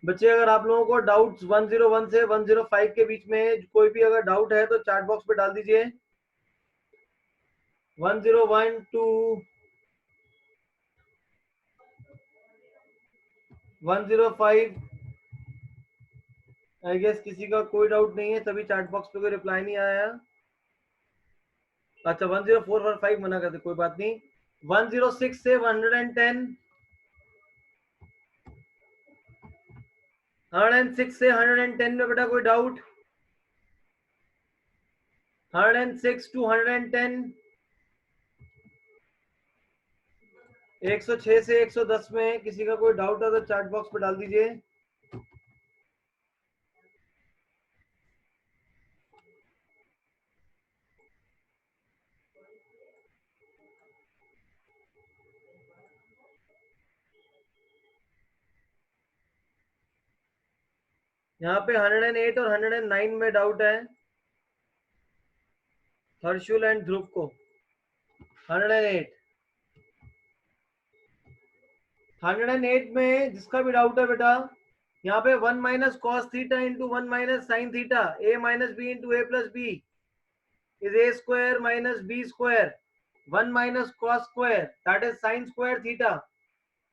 बच्चे अगर आप लोगों को डाउट्स 101 से 105 के बीच में कोई भी अगर डाउट है तो चैट बॉक्स पे डाल दीजिए। 101 टू 105 आई गेस किसी का कोई डाउट नहीं है, तभी चैट बॉक्स पे कोई रिप्लाई नहीं आया। अच्छा 104 और 5 मना करते, कोई बात नहीं। 106 से 110, 106 से 110 में बेटा कोई डाउट? 106 टू 110, 106 से 110 में किसी का कोई डाउट है तो चैट बॉक्स पे डाल दीजिए। यहाँ पे 108 और 109 में डाउट है हर्षुल एंड ध्रुव को। 108 में जिसका भी डाउट है बेटा, यहाँ पे 1 minus cos theta into 1 minus sine theta, a minus B into A plus B is A square minus B square, 1 minus cos square that is sine square theta,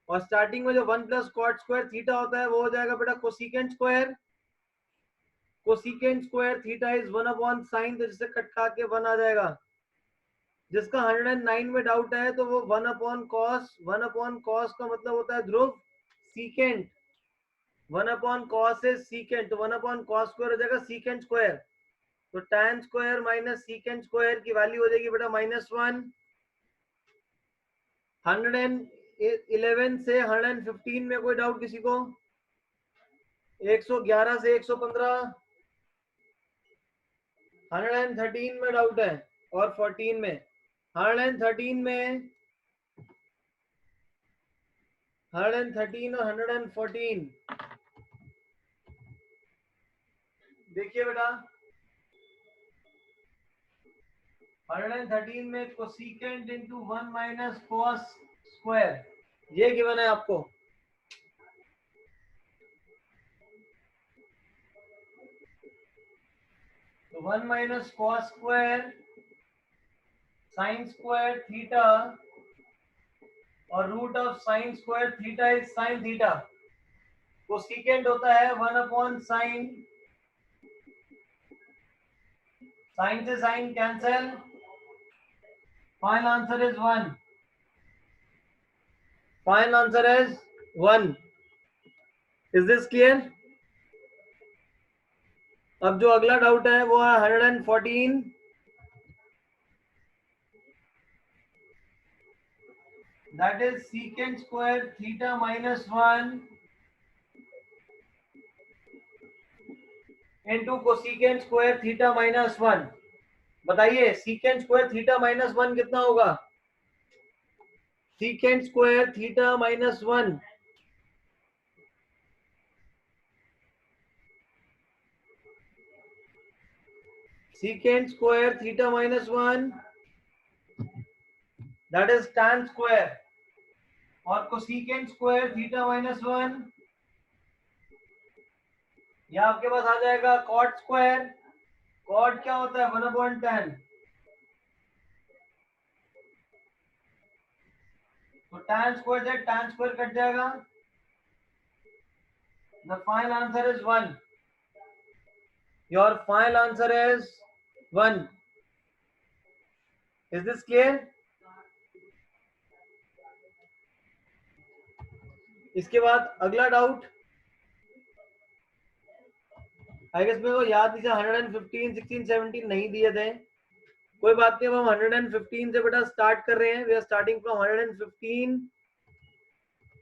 और स्टार्टिंग में जो 1 प्लस कॉट स्क्वायर थीटा होता है वो हो जाएगा बेटा cosecant square. Cosecant square theta is 1 upon sign, तो जिससे कट खा के 1 आ जाएगा। जिसका 109 में डाउट है तो वो 1 अपॉन कॉस, 1 अपॉन कॉस का मतलब होता है Dhruv secant, 1 upon cos is secant, तो 1 अपॉन कॉस स्क्वायर हो जाएगा सीकेंट स्क्वायर, तो tan square minus secant square की वैल्यू हो जाएगी बेटा -1। 111 से 115 में कोई डाउट किसी को? 111 से 115, 113 में डाउट है और 14 में, 113 में, 113 और 114 देखिए बेटा। 113 में cosecant into 1 minus cos square, ये गिवन है आपको। तो 1 minus cos square sine square theta और root of sine square theta is sine theta. Cosecant होता है 1 अपॉन साइन, साइन से sine cancel, final answer is 1, final answer is 1। Is this clear? अब जो अगला डाउट है वो है 114, that is secant square theta minus 1 into cosecant square theta minus 1। बताइए सीकेंट स्क्वायर थीटा माइनस 1 कितना होगा? Secant square theta minus 1, secant square theta minus 1 that is tan square, और cosecant square theta minus 1 ये आपके पास आ जाएगा cot square। cot क्या होता है? 1 अपॉन tan, तो tan square से tan square कट जाएगा। The final answer is 1. Your final answer is 1. Is this clear? इसके बाद अगला डाउट आई गेस मेरे को याद नहीं, 115, 16, 17 नहीं दिए थे, कोई बात नहीं। अब हम 115 से बेटा स्टार्ट कर रहे हैं। We are starting from 115,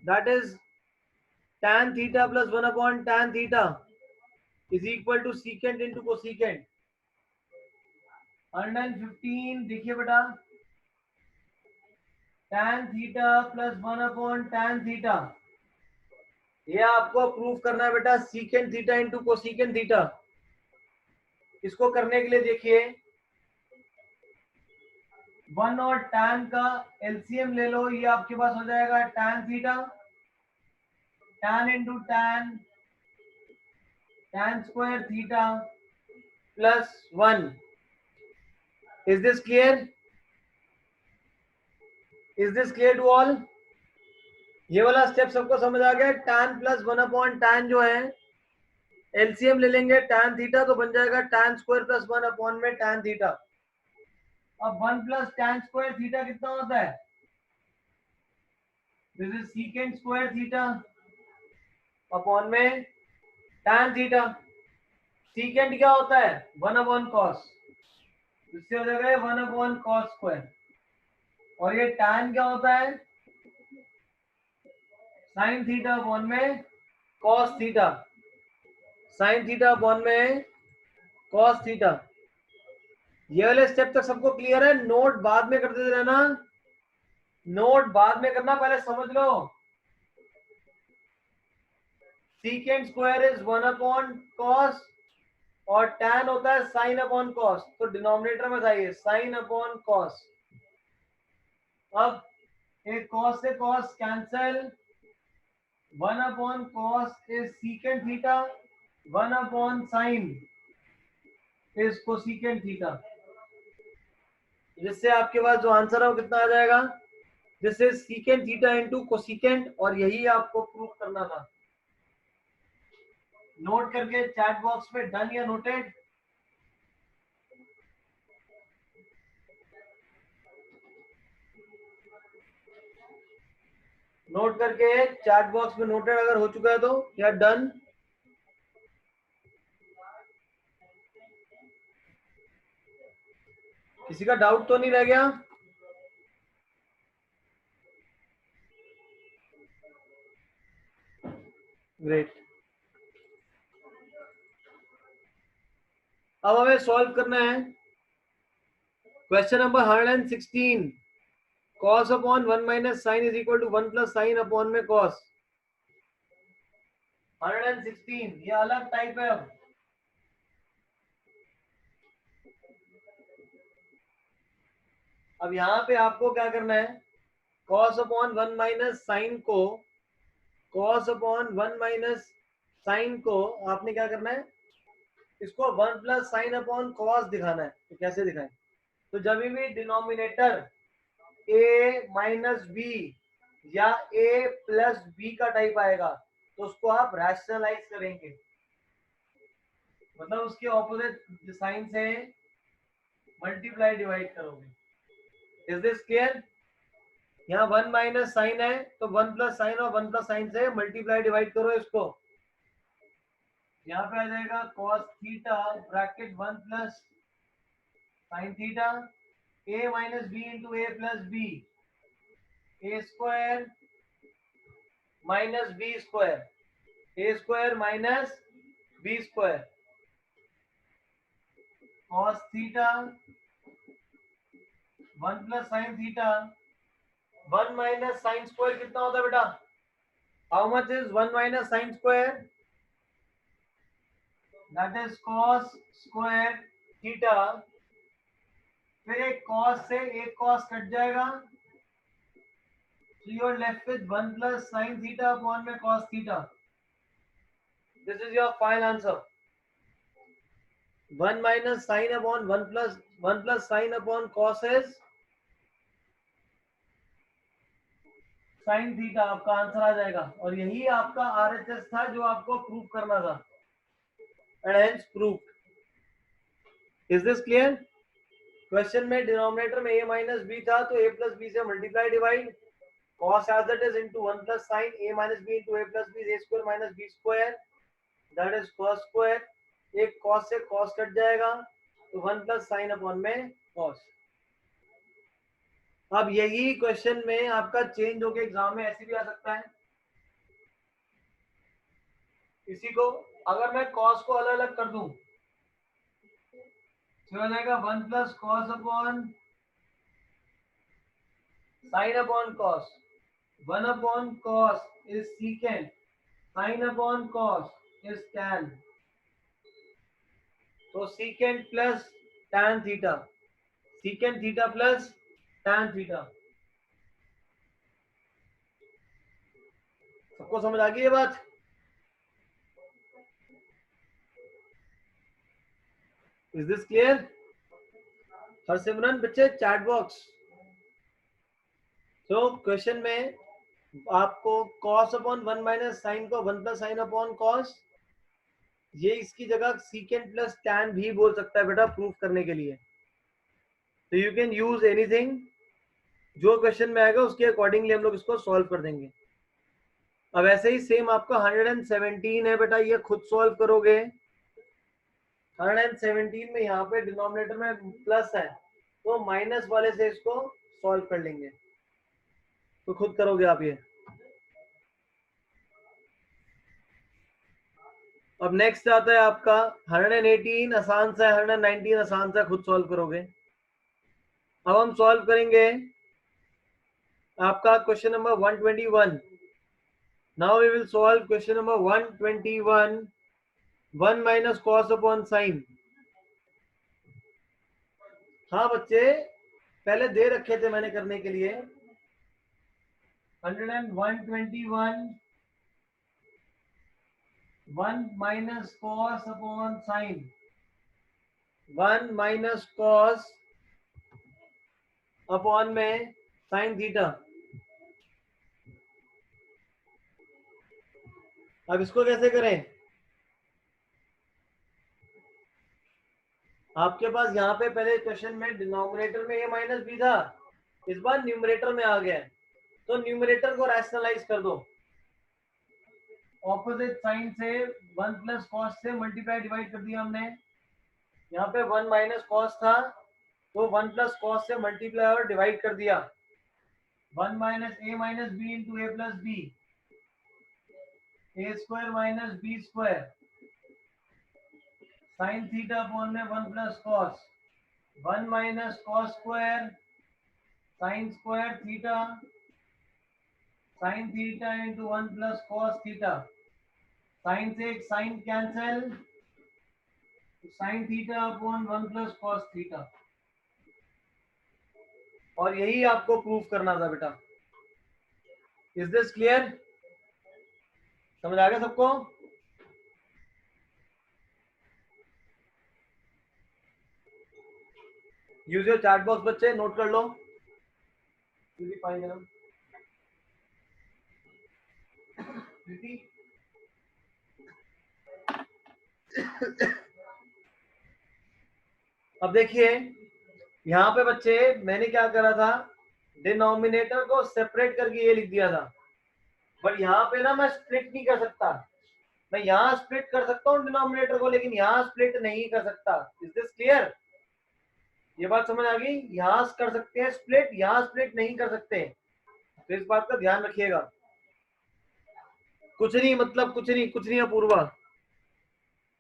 that is tan theta plus 1 upon tan theta is equal to secant into cosecant। 115 देखिए बेटा, tan theta plus 1 upon tan theta, ये आपको प्रूव करना है बेटा secant theta into cosecant theta। इसको करने के लिए देखिए 1 और tan का एलसीएम ले लो, ये आपके पास हो जाएगा tan theta, tan into tan tan square theta plus 1. Is this clear? Is this clear to all? ये वाला स्टेप सबको समझ आ गया? tan प्लस 1 अपॉन tan जो है एलसीएम ले लेंगे tan थीटा तो बन जाएगा tan स्क्वायर प्लस 1 अपॉन में tan थीटा। अब 1 प्लस tan स्क्वायर थीटा कितना होता है? This is secant square theta upon में tan थीटा। सीकेंट क्या होता है? 1 अपॉन कॉस, इससे हो जाएगा 1 अपॉन कॉस स्क्वायर। और ये tan क्या होता है? साइन थीटा अपॉन में cos theta. Sine theta upon में कॉस थीटा। ये वाले स्टेप तक सबको क्लियर है? नोट बाद में करते रहना, नोट बाद में करना, पहले समझ लो। Secant square is 1 upon cos और tan होता है साइन अपॉन कॉस, तो डिनोमिनेटर में था ये साइन अपॉन कॉस। अब एक कॉस से cos cancel, 1 upon cos is secant theta, 1 upon sign is cosecant theta, जिससे आपके पास जो आंसर है वो कितना आ जाएगा? This is secant theta into cosecant, और यही आपको प्रूफ करना था। नोट करके चैट बॉक्स में डन या नोटेड? नोट करके चैट बॉक्स में नोटेड अगर हो चुका है तो, या डन? किसी का डाउट तो नहीं रह गया? ग्रेट। अब हमें सॉल्व करना है question number 116। cos upon 1 minus sine is equal to 1 plus sine upon में cos। 116 ये अलग टाइप है। अब यहाँ पे आपको क्या करना है? cos अपॉन 1 माइनस साइन को, cos अपॉन 1 माइनस साइन को आपने क्या करना है? इसको 1 प्लस साइन अपॉन cos दिखाना है। तो कैसे दिखाएं? तो जब भी डिनोमिनेटर a माइनस बी या a प्लस बी का टाइप आएगा तो उसको आप रैशनलाइज करेंगे, मतलब उसके ऑपोजिट साइन से मल्टीप्लाई डिवाइड करोगे। Is this clear? यहाँ 1 माइनस साइन है तो 1 प्लस साइन और 1 प्लस साइन से मल्टीप्लाई डिवाइड करो इसको। यहाँ पे आ जाएगा cos theta bracket 1 plus sine theta a minus B into A plus B, A square minus B square, A square minus B square, cos theta 1 plus sine theta. 1 minus sine square कितना होता है बेटा? How much is 1 minus sine square? That is cos square theta. फिर एक cos से एक cos cut जाएगा, so you are left with 1 plus sin theta upon में cos theta. This is your final answer. 1 minus sin upon 1 plus sin upon cos is sin theta, आपका answer आ जाएगा। और यही आपका RHS था जो आपको प्रूफ करना था, and hence proved. Is this clear? Question में डिनोमिनेटर में a माइनस बी था तो a प्लस बी से multiply divide, cos as it is into 1 plus sin a minus b into a plus b is a square minus b square, that is cos square। एक cos से cos cut जाएगा तो 1 plus sine upon में cos। अब यही question में आपका change होकर एग्जाम में ऐसे भी आ सकता है। इसी को अगर मैं cos को अलग अलग कर दूं तो हो जाएगा 1 plus cos upon sine upon cos. 1 upon cos is secant, sine upon cos is tan, तो secant plus tan theta, secant theta plus tan theta. सबको समझ आ गई ये बात? Is this clear? हरसिमरन बच्चे चैट बॉक्स। तो क्वेश्चन में आपको cos अपॉन 1 माइनस साइन को 1 प्लस साइन अपॉन cos, ये इसकी जगह सीकेंट प्लस टैन भी बोल सकता है बेटा प्रूफ करने के लिए। तो यू कैन यूज एनीथिंग, जो क्वेश्चन में आएगा उसके अकॉर्डिंगली हम लोग इसको सॉल्व कर देंगे। अब ऐसे ही सेम आपका 117 है बेटा, ये खुद सॉल्व करोगे। 117 में यहाँ पे डिनोमिनेटर में प्लस है तो माइनस वाले से इसको सॉल्व कर लेंगे, तो खुद करोगे आप ये। अब नेक्स्ट आता है आपका 118, आसान सा है। 119 आसान सा, खुद सॉल्व करोगे। अब हम सॉल्व करेंगे आपका question number 121। Now we will solve question number 121, 1 minus cos upon sine. हाँ बच्चे, पहले दे रखे थे मैंने करने के लिए। 121, 1 minus cos upon sign, 1 minus cos upon में साइन थीटा। अब इसको कैसे करें? आपके पास यहाँ पे पहले क्वेश्चन में डिनोमिनेटर में a माइनस बी था, इस बार न्यूमरेटर में आ गया है, तो न्यूमरेटर को रैशनलाइज कर दो। ऑपोजिट साइन से 1 प्लस कॉस से मल्टीप्लाई डिवाइड कर दिया हमने। यहाँ पे 1 माइनस कॉस था तो 1 प्लस कॉस से मल्टीप्लाई और डिवाइड कर दिया। 1 minus A minus B into A plus B, A square minus B square, sine theta upon में 1 plus cos, 1 minus cos square sine square theta, sine theta into 1 plus cos theta. Sine से एक sine cancel, sine theta upon 1 plus cos theta. और यही आपको proof करना था बेटा। Is this clear? समझ आ गया सबको? यूज योर चैट बॉक्स बच्चे, नोट कर लो। अब देखिए यहाँ पे बच्चे मैंने क्या करा था, डिनोमिनेटर को सेपरेट करके ये लिख दिया था, बट यहाँ पे ना मैं स्प्लिट नहीं कर सकता। मैं यहाँ स्प्लिट कर सकता हूँ डिनोमिनेटर को, लेकिन यहाँ स्प्लिट नहीं कर सकता। Is this clear? ये बात समझ आ गई? यहाँ कर सकते हैं स्प्लिट, यहाँ स्प्लिट नहीं कर सकते, तो इस बात का ध्यान रखिएगा। कुछ नहीं, मतलब कुछ नहीं, कुछ नहीं अपूर्वा,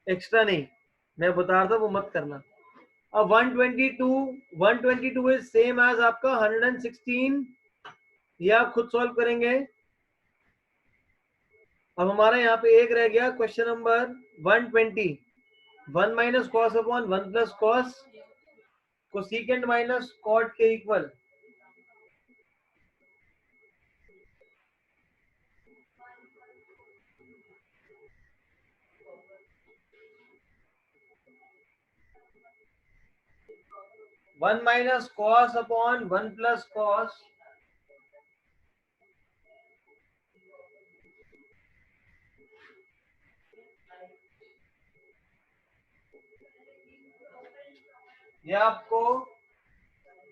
एक्स्ट्रा नहीं, मैं बता रहा था वो मत करना। अब 122 इज सेम एज आपका 116, ये आप खुद सॉल्व करेंगे। अब हमारा यहाँ पे एक रह गया question number 120, 1 minus cos upon 1 plus cos को सीकेंड माइनस कॉट के equal. One minus cos upon 1 plus cos, ये आपको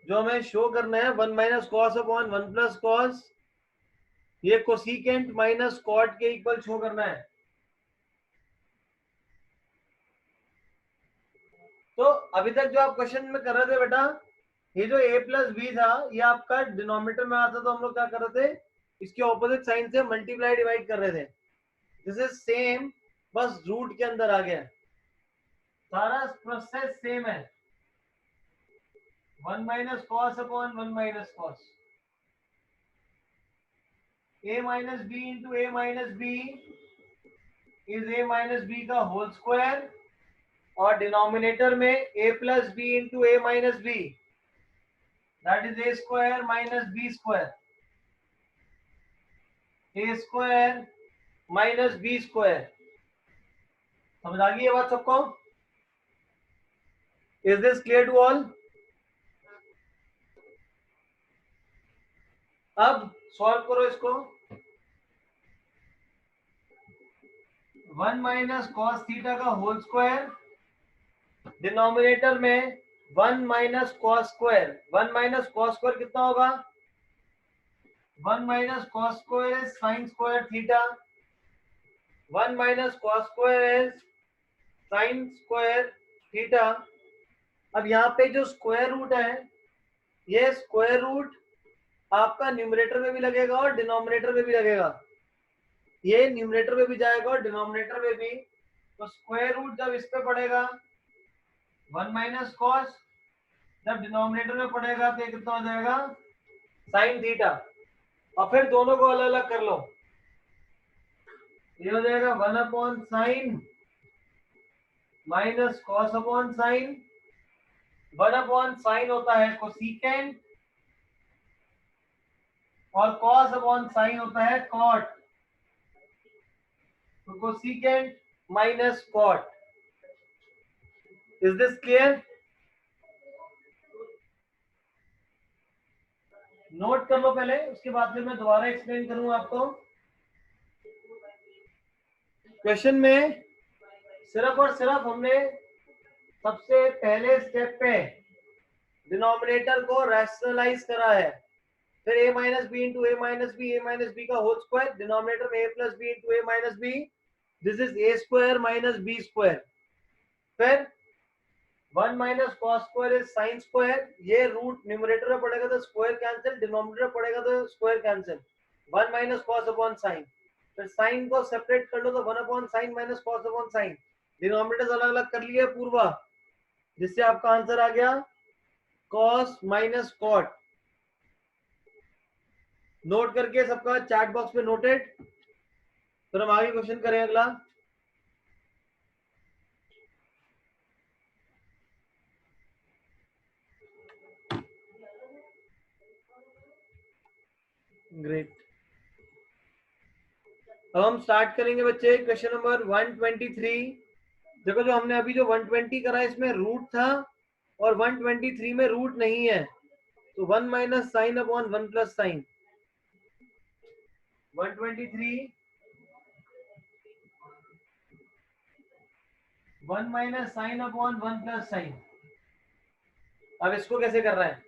जो हमें शो करना है 1 minus cos upon 1 plus cos, ये कोसिकेंट माइनस कॉट के इक्वल शो करना है। तो अभी तक जो आप क्वेश्चन में कर रहे थे बेटा, ये जो a प्लस बी था ये आपका डिनोमिनेटर में आता, तो हम लोग क्या कर रहे थे, इसके ऑपोजिट साइन से मल्टीप्लाई डिवाइड कर रहे थे। दिस इज सेम, बस रूट के अंदर आ गया, सारा प्रोसेस सेम है। 1 minus cos upon 1 minus cos, a minus B into A minus B is a minus B का होल स्क्वायर, और डिनोमिनेटर में a plus B into A minus b, that is a square minus B square, a square minus B square. समझ आ गई ये बात सबको? Is this clear to all? अब solve करो इसको। 1 माइनस कॉस थीटा का होल स्क्वायर, डिनोमिनेटर में 1 minus cos square. 1 minus cos square कितना होगा? 1 minus cos square is sine square theta. 1 minus cos square is sine square theta. अब यहाँ पे जो स्क्वायर रूट है, ये स्क्वायर रूट आपका न्यूमरेटर में भी लगेगा और डिनोमिनेटर में भी लगेगा। ये न्यूमरेटर में भी जाएगा और डिनोमिनेटर में भी। तो स्क्वायर रूट जब इस पे पड़ेगा 1 माइनस कॉस, जब डिनोमिनेटर में पड़ेगा तो कितना हो जाएगा? Sine theta. और फिर दोनों को अलग अलग कर लो। ये हो जाएगा 1 upon sine minus cos upon sign. 1 upon sign होता है कोसिकेंट और कॉस अपॉन साइन होता है कॉट। तो cosecant minus cot. Is this clear? Note कर लो पहले, उसके बाद फिर मैं दोबारा एक्सप्लेन करूंगा आपको। क्वेश्चन में सिर्फ और सिर्फ हमने सबसे पहले स्टेप पे डिनोमिनेटर को रैशनलाइज करा है। फिर a minus B into A minus B का होल स्क्वायर, डिनोमिनेटर में a plus B into A minus b, this is a square minus B square. फिर 1 minus cos square is sine square. ये root numerator में पड़ेगा तो square cancel, denominator में पड़ेगा तो square cancel. 1 minus cos upon sine. फिर sine को सेपरेट कर लो तो 1 upon sine minus cos upon sign. Denominators अलग अलग कर लिए पूर्वा, जिससे आपका आंसर आ गया कॉस माइनस कॉट। नोट करके सबका चैट बॉक्स में नोटेड। फिर हम आगे क्वेश्चन करें अगला। ग्रेट। अब हम स्टार्ट करेंगे बच्चे क्वेश्चन नंबर 123। देखो जो हमने अभी जो 120 करा इसमें रूट था और 123 में रूट नहीं है। तो 1 minus sine upon 1 plus sine. 123 1 minus sine upon 1 plus sine. अब इसको कैसे कर रहा है?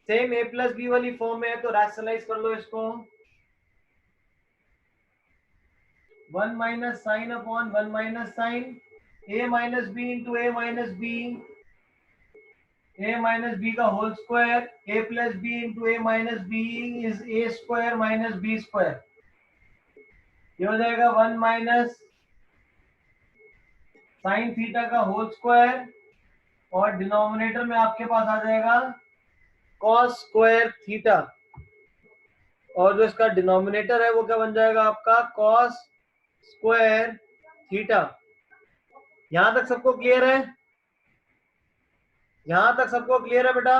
सेम a प्लस बी वाली फॉर्म में है तो रैशनलाइज कर लो इसको। 1 minus sine upon 1 minus sine, a minus B into A minus B, a minus B का whole square, a plus B into A minus B is a square minus B square. ये हो जाएगा 1 minus sine theta का whole square और denominator में आपके पास आ जाएगा कॉस स्क्वायर थीटा। और जो इसका डिनोमिनेटर है वो क्या बन जाएगा आपका? Cos square theta. यहां तक सबको क्लियर है? यहां तक सबको क्लियर है बेटा?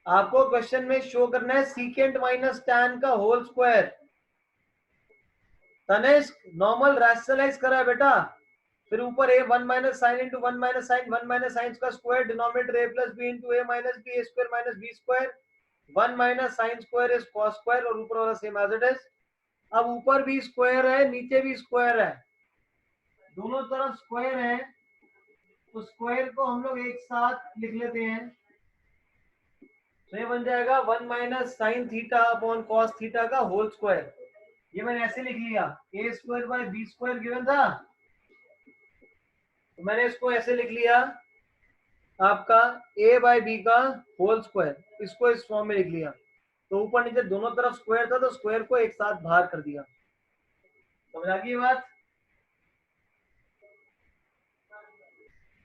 आपको क्वेश्चन में शो करना है सीकेंट माइनस टैन का whole square. Tanishq normal rationalize करा है बेटा। फिर ऊपर a 1 minus sine into 1 minus sine, 1 minus sine का square, denominator a plus B into A minus B, A square minus B square. 1 minus sine square is cos square और ऊपर वाला same as it is. अब ऊपर भी square है नीचे भी स्क्वायर है, दोनों तरफ स्क्वायर है, तो स्क्वायर को हम लोग एक साथ लिख लेते हैं। तो ये बन जाएगा 1 minus sine theta upon cos theta का होल स्क्वायर। ये मैंने ऐसे लिख लिया, A square by B square given था, तो मैंने इसको ऐसे लिख लिया आपका a बाय बी का होल स्क्वायर, इसको इस फॉर्म में लिख लिया। तो ऊपर नीचे दोनों तरफ स्क्वायर था तो स्क्वायर को एक साथ बाहर कर दिया। समझ आ गई बात?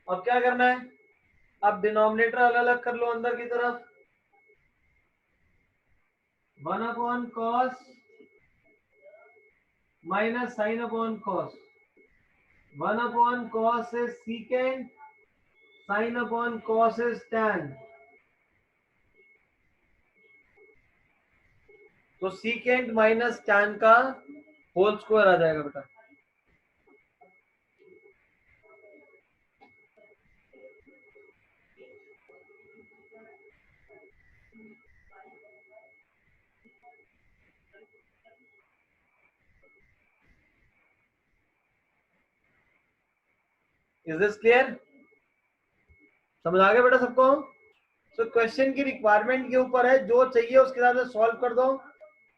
अब क्या करना है? अब डिनोमिनेटर अलग अलग कर लो अंदर की तरफ। 1 upon cos minus sine upon cos. 1 upon cos is secant, sine upon cos is tan. तो सीकेंट माइनस टैन का होल स्क्वायर आ जाएगा बेटा। Is this clear? समझ आ गया बेटा सबको? तो क्वेश्चन की रिक्वायरमेंट के ऊपर है, जो चाहिए उसके हिसाब से सॉल्व कर दो।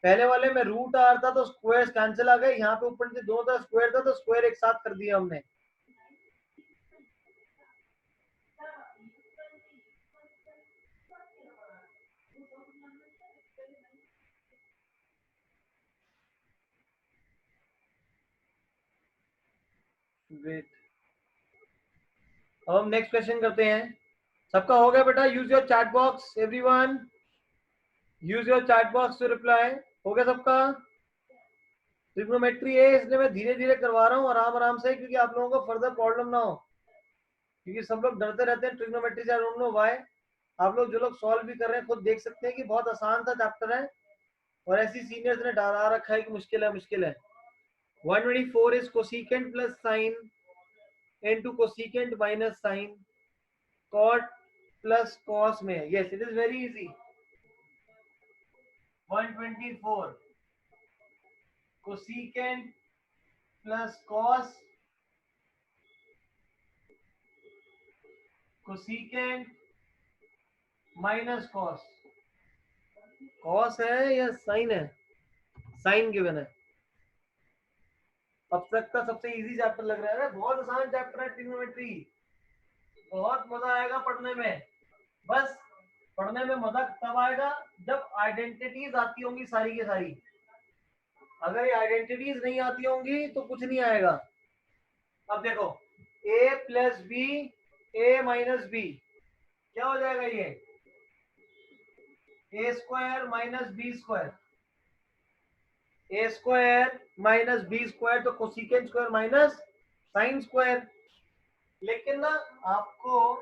पहले वाले में रूट आ रहा था तो स्क्वायर कैंसिल आ गए, यहाँ पे ऊपर से दो था स्क्वायर था तो स्क्वायर एक साथ कर दिया हमने। वेट, अब हम नेक्स्ट क्वेश्चन करते हैं। सबका हो गया बेटा? Use your chat box everyone, use your chat box to reply. हो गया सबका? ट्रिग्नोमेट्री है, इसलिए मैं धीरे धीरे करवा रहा हूँ आराम आराम से, क्योंकि आप लोगों को फर्दर प्रॉब्लम ना हो, क्योंकि सब लोग डरते रहते हैं ट्रिग्नोमेट्री से। I don't know why. आप लोग जो लोग सॉल्व भी कर रहे हैं खुद देख सकते हैं कि बहुत आसान सा चैप्टर है, और ऐसी सीनियर्स ने डरा रखा है कि मुश्किल है मुश्किल है। 124 is cosecant plus sine into cosecant minus sine cot plus cos में। yes it is very easy। 124 cosecant plus cos, cosecant minus cos। cos है या sin है? sin गिवन है। अब तक का सबसे इजी चैप्टर लग रहा है, बहुत आसान चैप्टर है ट्रिग्नोमेट्री, बहुत मजा आएगा पढ़ने में। बस पढ़ने में मजा तब आएगा जब आइडेंटिटीज आती होंगी सारी की सारी। अगर ये आइडेंटिटीज नहीं आती होंगी तो कुछ नहीं आएगा। अब देखो, a plus B, A minus B, क्या हो जाएगा ये? A square minus B square, A square minus B square, तो cosecant square minus sine square. लेकिन ना आपको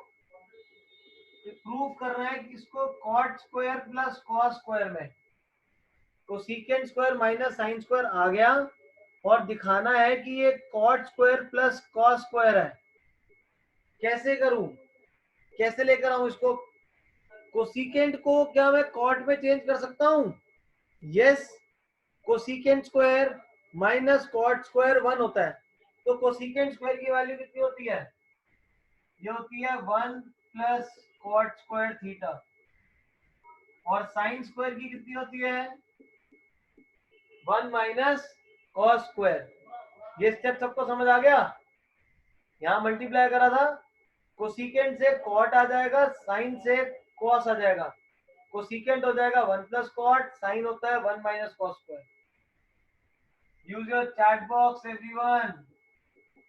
प्रूव करना है कि इसको cot square plus cos square में, cosecant square minus sine square आ गया, और दिखाना है कि ये cot square plus cos square है। कैसे करूं, कैसे लेकर आऊं इसको? कोसिकेंट को क्या मैं कॉट में चेंज कर सकता हूं? Yes, cosecant square minus cot square 1 होता है, तो कोसिकेंट स्क्वायर की वैल्यू कितनी होती है? ये होती है 1 प्लस कॉट स्क्वायर थीटा। और साइन स्क्वायर की कितनी होती है? 1 माइनस कॉस स्क्वायर। ये स्टेप सबको समझ आ गया? यहाँ मल्टीप्लाई करा था, कोसिकेंट से कॉट आ जाएगा, साइन से कॉस आ जाएगा। कोसिकेंट हो जाएगा 1 प्लस कॉट, साइन होता है 1 minus cos square. Use your chat box everyone,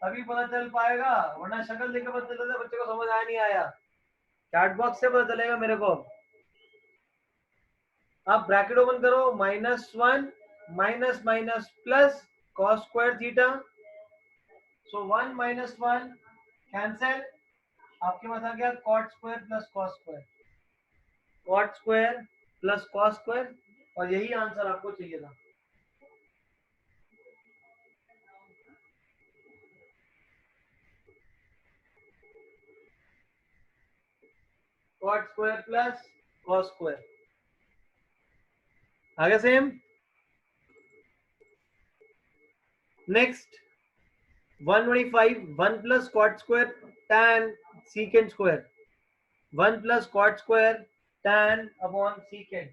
तभी पता चल पाएगा, वरना शक्ल देख के पता चल जाता बच्चे को समझ आया नहीं आया। चैट बॉक्स से पता चलेगा मेरे को। आप ब्रैकेट ओपन करो, -1 minus minus plus cos square theta, so 1 minus 1 cancel, आपके पास आ गया cot square plus cos square, cot square plus cos square, और यही आंसर आपको चाहिए था। Cot square plus cos square आगे same. Next 125 1 plus cot square tan secant square, 1 plus cot square tan अपॉन secant।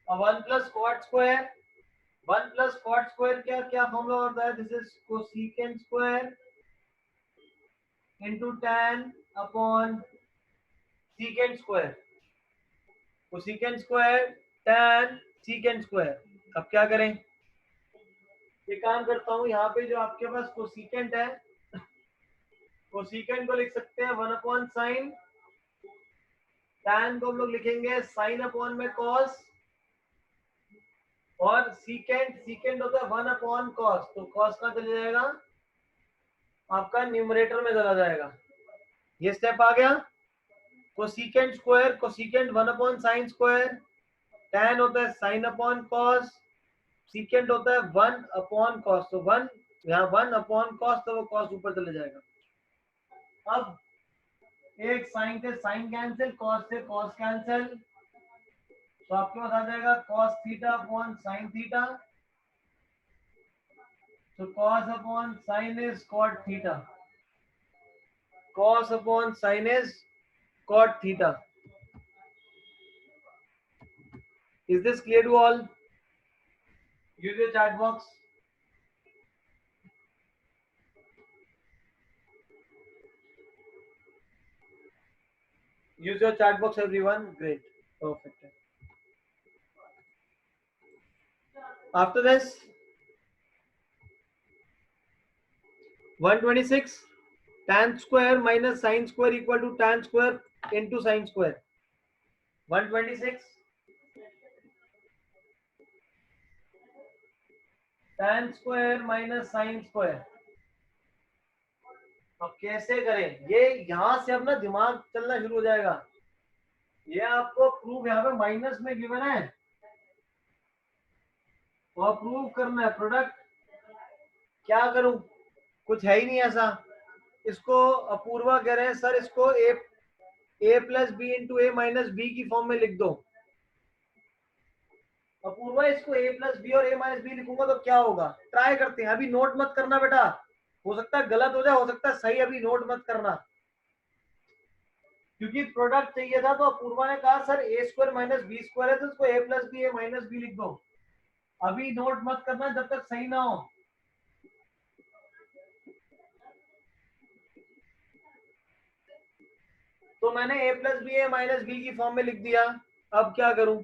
अब 1 plus cot square, 1 plus cot square क्या क्या फॉर्मूला होता है? This is cosecant square into tan अपॉन secant square, cosecant square tan secant square. अब क्या करें? एक काम करता हूं, यहाँ पे जो आपके पास कोसिकेंट है, कोसिकेंट को लिख सकते हैं 1 अपॉन साइन, tan को हम लोग लिखेंगे साइन अपॉन में कॉस, और सीकेंट, सीकेंट होता है 1 अपॉन कॉस, तो कॉस कहाँ चले जाएगा? आपका न्यूमरेटर में चला जाएगा। ये स्टेप आ गया। Cosecant square, cosecant 1 upon sine square, tan होता है साइन अपॉन कॉस, सीकेंट होता है 1 अपॉन कॉस, तो 1 यहाँ 1 अपॉन कॉस, तो वो कॉस ऊपर चले जाएगा। अब एक साइन से साइन कैंसिल, कॉस से कॉस कैंसिल, तो आपके पास आ जाएगा cos theta upon sin theta, तो cos upon sin is cot theta, cos upon sin is cot theta. Is this clear to all? Use your chat box. Use your chat box, everyone. Great. Perfect. After this, 126 tan square minus sin square equal to tan square into sin square. 126 tan square minus sin square. अब कैसे करें ये? यहां से अब ना दिमाग चलना शुरू हो जाएगा. ये आपको प्रूफ यहाँ पे माइनस में गिवन है और प्रूव करना है प्रोडक्ट. क्या करूं? कुछ है ही नहीं ऐसा. इसको अपूर्वा कह रहे हैं सर इसको ए प्लस बी इंटू ए माइनस बी की फॉर्म में लिख दो. अपूर्वा इसको ए प्लस बी और ए माइनस बी लिखूंगा तो क्या होगा? ट्राई करते हैं. अभी नोट मत करना बेटा, हो सकता है गलत हो जाए, हो सकता है सही. अभी नोट मत करना क्योंकि प्रोडक्ट चाहिए था. तो अपूर्वा ने कहा सर ए स्क्वायर माइनस बी स्क्वायर है तो इसको ए plus B A minus B लिख दो. अभी नोट मत करना जब तक सही ना हो. तो मैंने ए plus B A minus B की फॉर्म में लिख दिया. अब क्या करूं?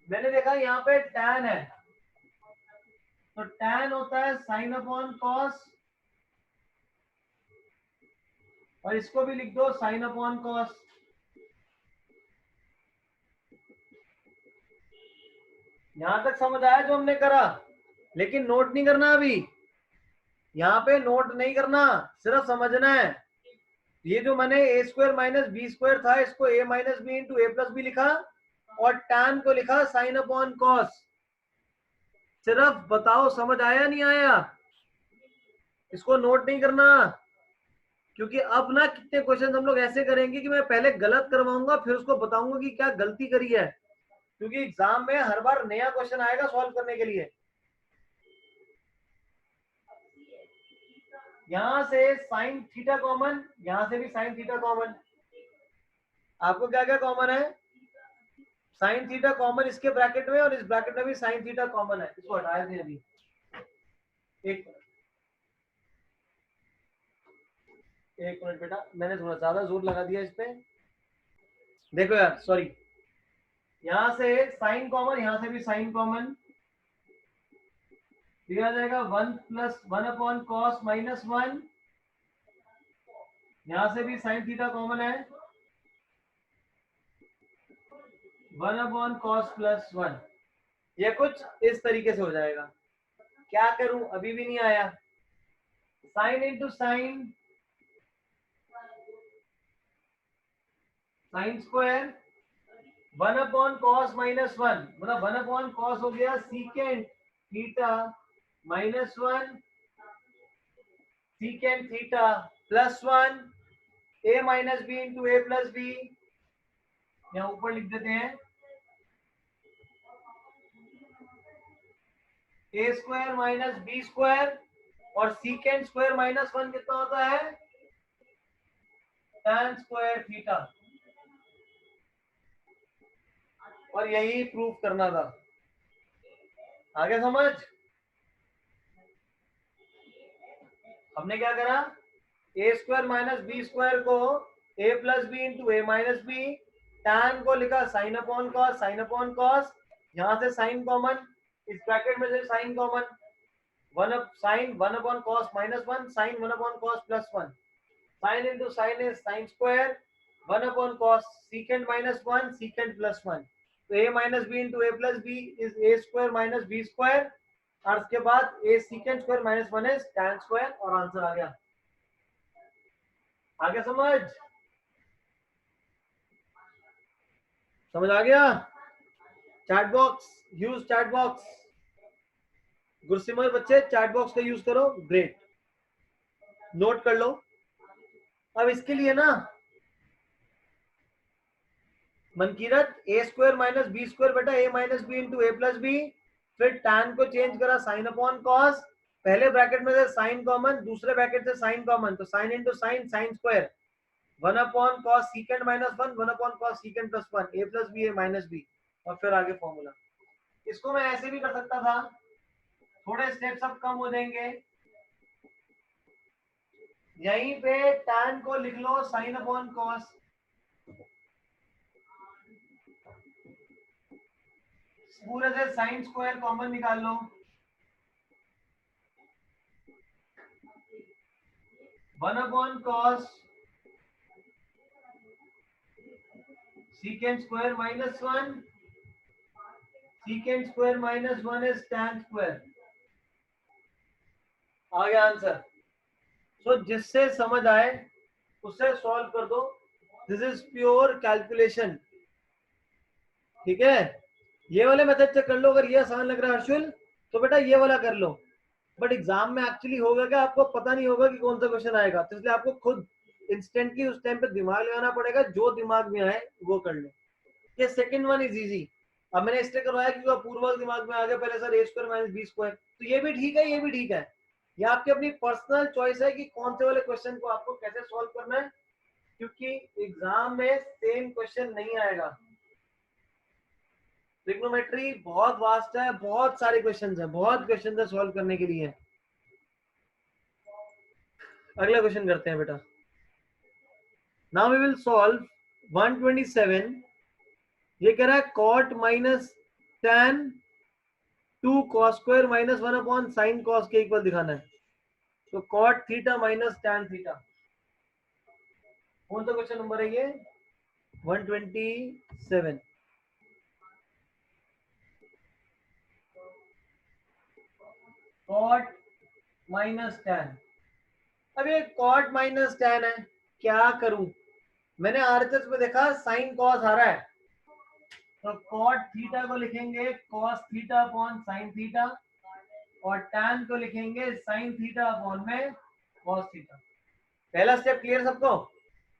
मैंने देखा यहाँ पे tan है तो tan होता है sin अपॉन cos और इसको भी लिख दो sin अपॉन cos. यहां तक समझ आया जो हमने करा? लेकिन नोट नहीं करना अभी. यहाँ पे नोट नहीं करना, सिर्फ समझना है. ये जो मैंने ए स्क्वायर माइनस बी स्क्वायर था इसको ए माइनस बी इंटू ए प्लस बी लिखा और tan को लिखा sin अपॉन cos. सिर्फ बताओ समझ आया नहीं आया? इसको नोट नहीं करना क्योंकि अब ना कितने क्वेश्चन हम लोग ऐसे करेंगे कि मैं पहले गलत करवाऊंगा फिर उसको बताऊंगा कि क्या गलती करी है. क्योंकि एग्जाम में हर बार नया क्वेश्चन आएगा सॉल्व करने के लिए. यहां से साइन थीटा कॉमन, यहां से भी साइन थीटा कॉमन. आपको क्या क्या कॉमन है? साइन थीटा कॉमन इसके ब्रैकेट में और इस ब्रैकेट में भी साइन थीटा कॉमन है. इसको हटा दें अभी. एक मिनट बेटा, मैंने थोड़ा ज्यादा जोर लगा दिया इस पे. देखो यार सॉरी, यहां से साइन कॉमन, यहां से भी साइन कॉमन. दिया जाएगा 1 प्लस 1 अपॉन कॉस माइनस 1. यहां से भी साइन थीटा कॉमन है 1 अपॉन कॉस प्लस 1. ये कुछ इस तरीके से हो जाएगा. क्या करूं? अभी भी नहीं आया. Sign into sign, sign square 1 upon cos minus 1, मतलब 1 अपॉन कॉस हो गया secant theta minus 1 secant theta plus 1 ए माइनस बी इंटू ए प्लस बी. यहाँ ऊपर लिख देते हैं ए स्क्वायर माइनस बी स्क्वायर और सीकेंट स्क्वायर माइनस 1 कितना होता है? tan square theta. और यही प्रूफ करना था. आगे समझ? हमने क्या करा? A square minus B square को A plus B into A minus B, tan को लिखा sine upon cos, sine upon cos. यहां से साइन कॉमन, इस ब्रैकेट में से sine common. 1 up sine 1 upon cos minus 1 sine 1 upon cos plus 1. Sine into sine is sine square 1 upon cos secant minus 1 secant plus 1. तो a minus B into A plus B is A square minus B square और उसके बाद A secant square minus 1 is tan square और answer आ गया. आगे समझ? समझ आ गया? Chat box, use chat box. Gursimar बच्चे चैट बॉक्स का यूज करो. ग्रेट, नोट कर लो. अब इसके लिए ना Mankirat A square minus B square बेटा A minus B into A plus B, फिर tan को चेंज करा साइन अपॉन कॉस, पहले ब्रैकेट में से साइन कॉमन, दूसरे ब्रैकेट से साइन कॉमन, तो sign into sign sign square, 1 upon cos सीकेंड minus 1, 1 upon cos सीकेंड plus 1, A plus B A minus B, और फिर आगे फॉर्मूला। इसको मैं ऐसे भी कर सकता था, थोड़े स्टेप्स अब कम हो जाएंगे, यहीं पे tan को लिख लो साइन अपॉन कॉस, पूरे से साइन स्क्वायर कॉमन निकाल लो, 1 upon cos secant square minus 1, secant square minus 1 is tan square, आ गया आंसर। सो जिससे समझ आए उससे सॉल्व कर दो, दिस इज प्योर कैलकुलेशन, ठीक है। ये वाले मेथड से कर लो, अगर ये आसान लग रहा है हर्षुल तो बेटा ये वाला कर लो, बट एग्जाम में एक्चुअली होगा क्या आपको पता नहीं होगा कि कौन सा क्वेश्चन आएगा, तो इसलिए आपको खुद इंस्टेंटली उस टाइम पे दिमाग लगाना पड़ेगा, जो दिमाग में आए वो कर लो। ये सेकंड वन इज इजी, अब मैंने इसलिए करवाया क्योंकि पूर्वक दिमाग में आ गया पहले सर ए स्क्वायर माइनस बी स्क्वायर, तो ये भी ठीक है ये भी ठीक है, ये आपकी अपनी पर्सनल चॉइस है कि कौन से वाले क्वेश्चन को आपको कैसे सॉल्व करना है, क्योंकि एग्जाम में सेम क्वेश्चन नहीं आएगा। ट्रिग्नोमेट्री बहुत वास्ट है, बहुत सारे क्वेश्चंस हैं, बहुत क्वेश्चंस है सॉल्व करने के लिए। अगला क्वेश्चन करते हैं बेटा। नाउ वी विल सॉल्व 127, ये कह रहा है cot minus tan 2 cos square minus 1 upon sine cos के इक्वल दिखाना है, तो cot theta minus tan theta, कौन सा क्वेश्चन नंबर है ये 127। कॉट माइनस tan, अब ये कॉट माइनस tan है, क्या करूं, मैंने आरएचएस में देखा साइन कॉस आ रहा है, तो कॉट थीटा को लिखेंगे cos theta upon sine theta, और tan को लिखेंगे साइन थीटा अपॉन में कॉस थीटा। पहला स्टेप क्लियर सबको,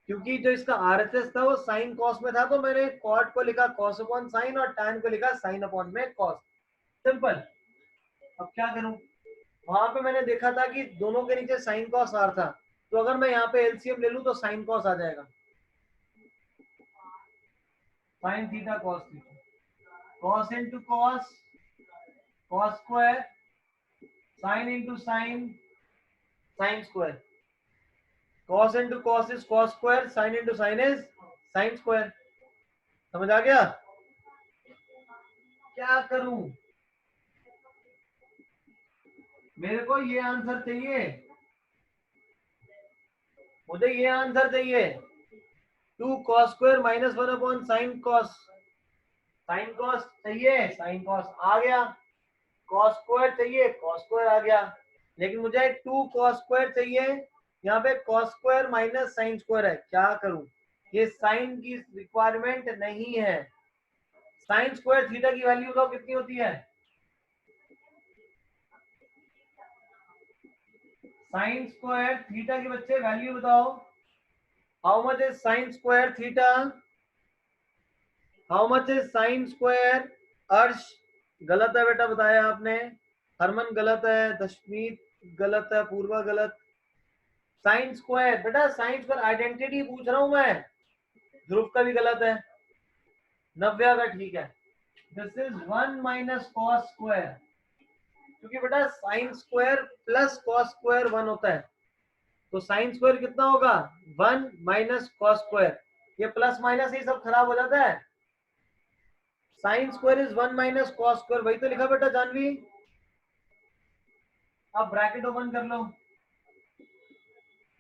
क्योंकि जो इसका आरएचएस था वो साइन कॉस में था, तो मैंने कॉट को लिखा कॉस अपॉन साइन और tan को लिखा साइन अपॉन में कॉस, सिंपल। अब क्या करूं, वहां पे मैंने देखा था कि दोनों के नीचे साइन कॉस आर था, तो अगर मैं यहाँ पे एलसीएम ले लूं तो साइन कॉस आ जाएगा, sign theta cos theta, cos into cos cos square, sign into sign sine square, cos into cos is cos square, sign into sine is sine square, समझ आ गया। क्या करूं, मेरे को ये आंसर चाहिए, मुझे ये आंसर चाहिए, 2 cos square minus 1 upon sine cos, sine cos चाहिए, साइन कॉस आ गया, कॉस स्क्वायर चाहिए, कॉस स्क्वायर आ गया, लेकिन मुझे 2 cos स्क्वायर चाहिए, यहाँ पे cos square minus sine square है, क्या करूं, ये साइन की रिक्वायरमेंट नहीं है। साइन स्क्वायर थीटा की वैल्यू बताओ कितनी होती है, साइन स्क्वायर थीटा की बच्चे वैल्यू बताओ, how much is sine square theta, how much is sine square, अर्श गलत है बेटा बताया आपने, हरमन गलत है, दशमीत गलत है, पूर्वा गलत, साइन स्क्वायर बेटा साइन स्क्वायर आइडेंटिटी पूछ रहा हूं मैं, ध्रुव का भी गलत है, नव्या का ठीक है, this is 1 minus cos square, क्योंकि बेटा sine square plus cos square 1 होता है, तो साइन स्क्वायर कितना होगा 1 माइनस कॉस स्क्वायर, ये प्लस माइनस ही सब खराब हो जाता है, sine square is 1 minus cos square, वही तो लिखा बेटा जानवी, अब ब्रैकेट ओपन कर लो,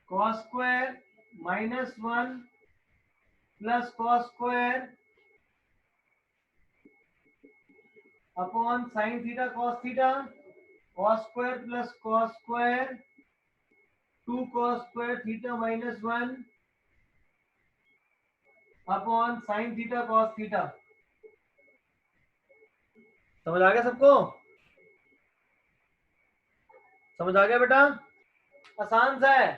cos square minus 1 plus cos square upon sine theta cos theta, cos square plus cos square 2 cos square theta minus 1 upon sine theta cos theta, समझ आ गया सबको, समझ आ गया बेटा, आसान सा है,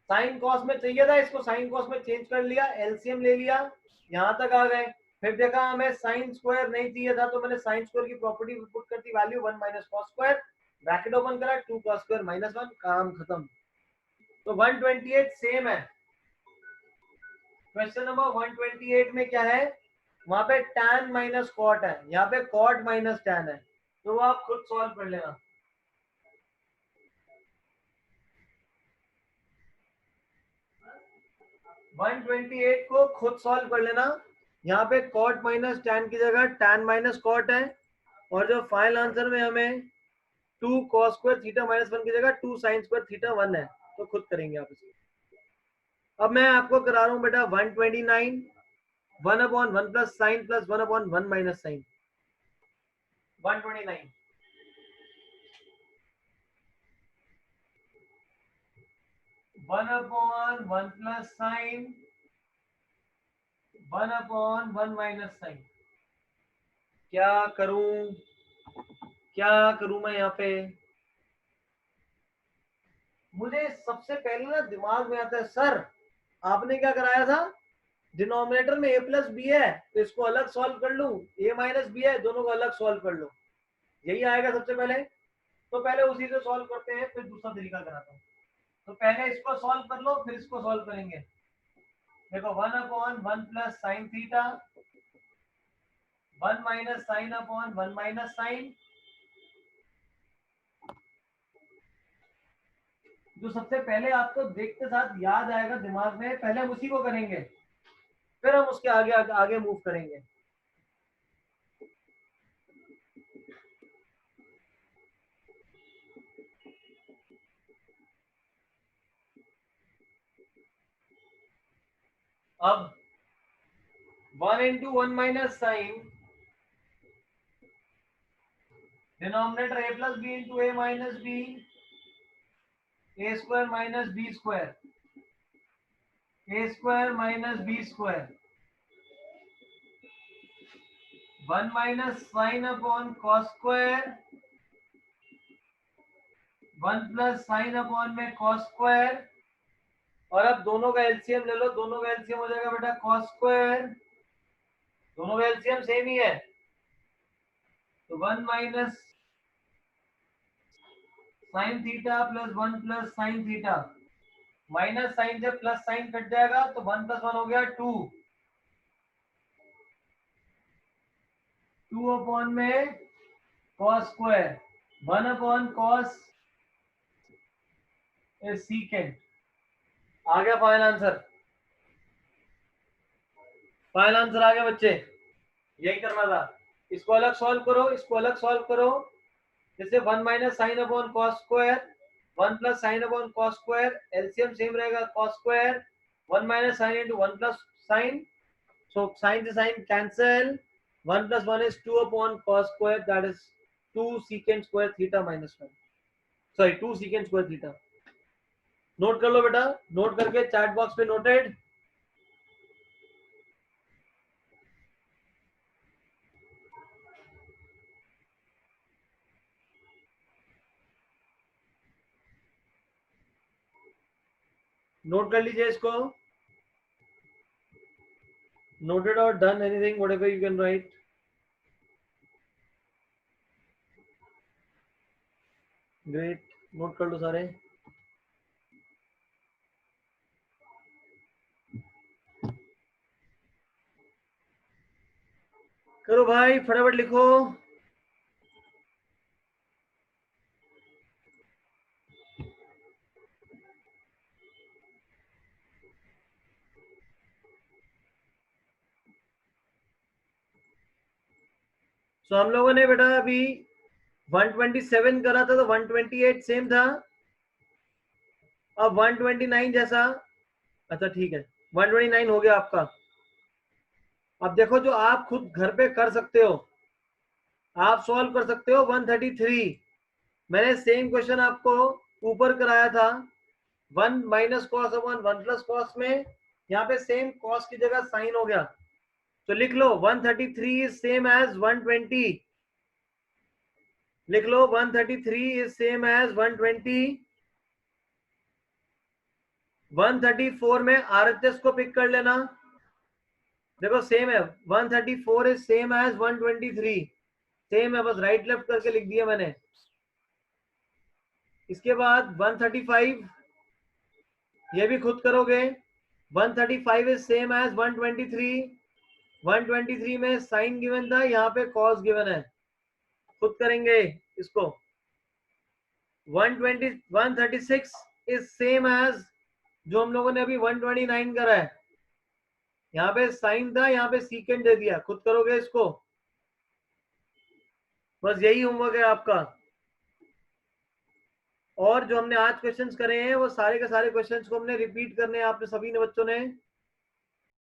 साइन कॉस में चाहिए था, इसको साइन कॉस में चेंज कर लिया, एलसीएम ले लिया, यहां तक आ गए, फिर देखा हमें साइन स्क्वायर नहीं चाहिए था, तो मैंने साइन स्क्वायर की प्रॉपर्टी पुट कर दी, value 1 minus cos square, bracket open करा, 2 कॉस स्क्वायर माइनस 1, काम खत्म। तो 128 सेम है। क्वेश्चन नंबर 128 में क्या है, वहां पे tan माइनस कॉट है, यहाँ पे कॉट माइनस tan है, तो वो आप खुद सॉल्व कर लेना। वन 128 को खुद सॉल्व कर लेना। यहाँ पे कॉट माइनस tan की जगह tan माइनस कॉट है, और जो फाइनल आंसर में हमें 2 cos स्क्वायर थीटा माइनस 1 की जगह 2 sin स्क्वायर थीटा 1 है, तो खुद करेंगे आप इसको। अब मैं आपको करा रहा हूँ बेटा 129 1 upon 1 plus sine plus 1 upon 1 minus sine. 129 1 upon 1 plus sine 1 upon 1 minus sine. क्या करूं, क्या करूं मैं यहाँ पे? मुझे सबसे पहले ना दिमाग में आता है, सर आपने क्या कराया था, डिनोमिनेटर में a प्लस बी है तो इसको अलग सॉल्व कर लूं, a माइनस बी है दोनों को अलग सॉल्व कर लो, यही आएगा सबसे पहले। तो पहले उसी से सॉल्व करते हैं, फिर दूसरा तरीका कराता हूँ। तो पहले इसको सॉल्व कर लो, फिर इसको सॉल्व करेंगे। देखो 1 upon 1 plus sine theta 1 minus sine upon 1 minus sine. जो सबसे पहले आपको देखते साथ याद आएगा दिमाग में, पहले हम उसी को करेंगे, फिर हम उसके आगे आगे, आगे मूव करेंगे। अब 1 into 1 minus sine, denominator a plus B into A minus B, A square minus B square, A square minus B square, 1 minus sine upon cos square 1 plus sine upon में कॉस स्क्वायर। और अब दोनों का LCM ले लो, दोनों का LCM हो जाएगा बेटा कॉस स्क्वायर, दोनों का एलसीएम सेम ही है, तो 1 minus sine theta plus 1 plus sine theta, minus sine से प्लस साइन कट जाएगा तो 1 प्लस 1 हो गया 2, 2 अपॉन में cos square 1 upon cos secant. आ गया फाइनल आंसर, फाइनल आंसर आ गया बच्चे, यही करना था। इसको अलग सॉल्व करो, इसको अलग सॉल्व करो, जैसे 1 minus sine upon cos square 1 plus sine upon cos square, LCM same रहेगा cos square 1 minus sine into 1 plus sine, so sin से sin cancel, 1 plus 1 is 2 upon cos square, that is 2 secant square theta minus 1, sorry 2 secant square theta। Note कर लो बेटा, note करके chat box पे noted. Note कर लीजिए इसको, noted और done, anything whatever you can write. Great, note कर लो सारे। करो भाई फटाफट लिखो। सो हम लोगों ने बेटा अभी 127 करा था, तो 128 सेम था। अब 129 जैसा, अच्छा ठीक है 129 हो गया आपका। अब देखो जो आप खुद घर पे कर सकते हो, आप सॉल्व कर सकते हो 133। मैंने सेम क्वेश्चन आपको ऊपर कराया था, 1 minus cos upon 1 plus cos में, यहाँ पे सेम कॉस की जगह साइन हो गया, तो लिख लो 133 इज सेम एज 120, लिख लो 133 इज सेम एज 120। 134 में आरएचएस को पिक कर लेना, देखो सेम है, 134 इज सेम एज 123, सेम है, बस राइट लेफ्ट करके लिख दिया मैंने। इसके बाद 135, ये भी खुद करोगे। 135 इज सेम एज 123, 123 में साइन गिवन था, यहाँ पे कॉस गिवन है, खुद करेंगे इसको। 136 इज सेम एज जो हम लोगों ने अभी 129 करा है, यहाँ पे साइन था, यहाँ पे सीकेंड दे दिया, खुद करोगे इसको। बस यही होमवर्क है आपका। और जो हमने आज क्वेश्चंस करे हैं वो सारे के सारे क्वेश्चंस को हमने रिपीट करने हैं, आपने सभी ने बच्चों ने